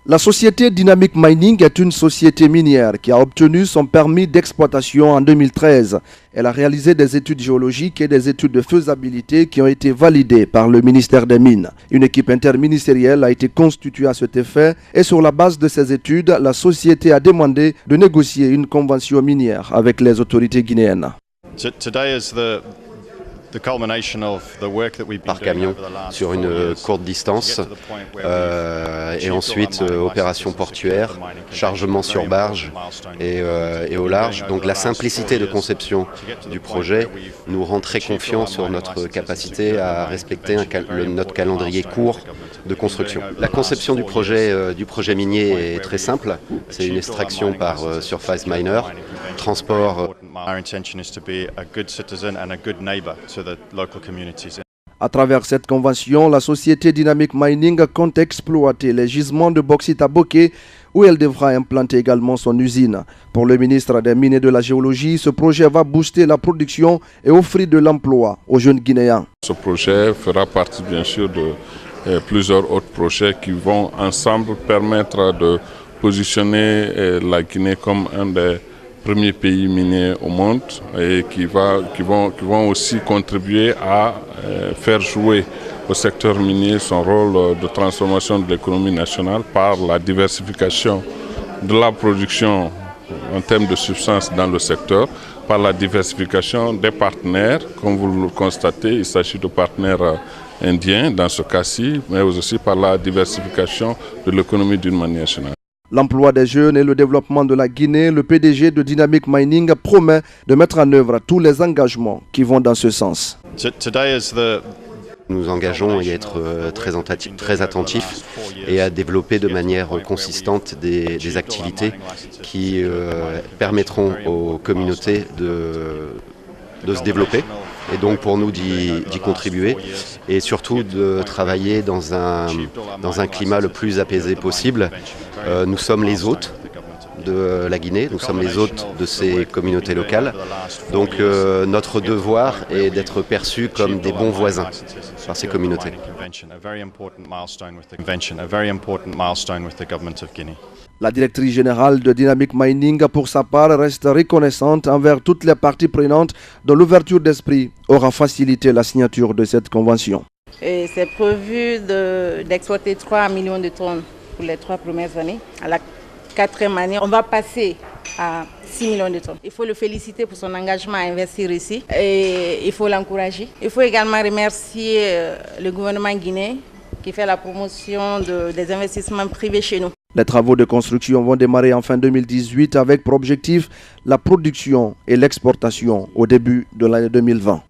La société Dynamic Mining est une société minière qui a obtenu son permis d'exploitation en 2013. Elle a réalisé des études géologiques et des études de faisabilité qui ont été validées par le ministère des Mines. Une équipe interministérielle a été constituée à cet effet et sur la base de ces études, la société a demandé de négocier une convention minière avec les autorités guinéennes. Par camion sur une courte distance et ensuite opération portuaire, chargement sur barge et au large. Donc la simplicité de conception du projet nous rend très confiants sur notre capacité à respecter notre calendrier court de construction. La conception du projet minier est très simple. C'est une extraction par surface miner, transport. À travers cette convention, la société Dynamic Mining compte exploiter les gisements de bauxite à Boké, où elle devra implanter également son usine. Pour le ministre des Mines et de la Géologie, ce projet va booster la production et offrir de l'emploi aux jeunes Guinéens. Ce projet fera partie bien sûr de plusieurs autres projets qui vont ensemble permettre de positionner la Guinée comme un des premiers pays miniers au monde et qui vont aussi contribuer à faire jouer au secteur minier son rôle de transformation de l'économie nationale par la diversification de la production en termes de substances dans le secteur, par la diversification des partenaires. Comme vous le constatez, il s'agit de partenaires indiens dans ce cas-ci, mais aussi par la diversification de l'économie d'une manière générale. L'emploi des jeunes et le développement de la Guinée, le PDG de Dynamic Mining promet de mettre en œuvre tous les engagements qui vont dans ce sens. Nous engageons à être très attentifs et à développer de manière consistante des activités qui permettront aux communautés de se développer et donc pour nous d'y contribuer et surtout de travailler dans un climat le plus apaisé possible. Nous sommes les hôtes de la Guinée, nous sommes les hôtes de ces communautés locales. Donc notre devoir est d'être perçus comme des bons voisins par ces communautés. La directrice générale de Dynamic Mining, pour sa part, reste reconnaissante envers toutes les parties prenantes dont l'ouverture d'esprit aura facilité la signature de cette convention. C'est prévu d'exploiter 3 millions de tonnes pour les 3 premières années. À la 4e année, on va passer à 6 millions de tonnes. Il faut le féliciter pour son engagement à investir ici et il faut l'encourager. Il faut également remercier le gouvernement guinéen qui fait la promotion des investissements privés chez nous. Les travaux de construction vont démarrer en fin 2018 avec pour objectif la production et l'exportation au début de l'année 2020.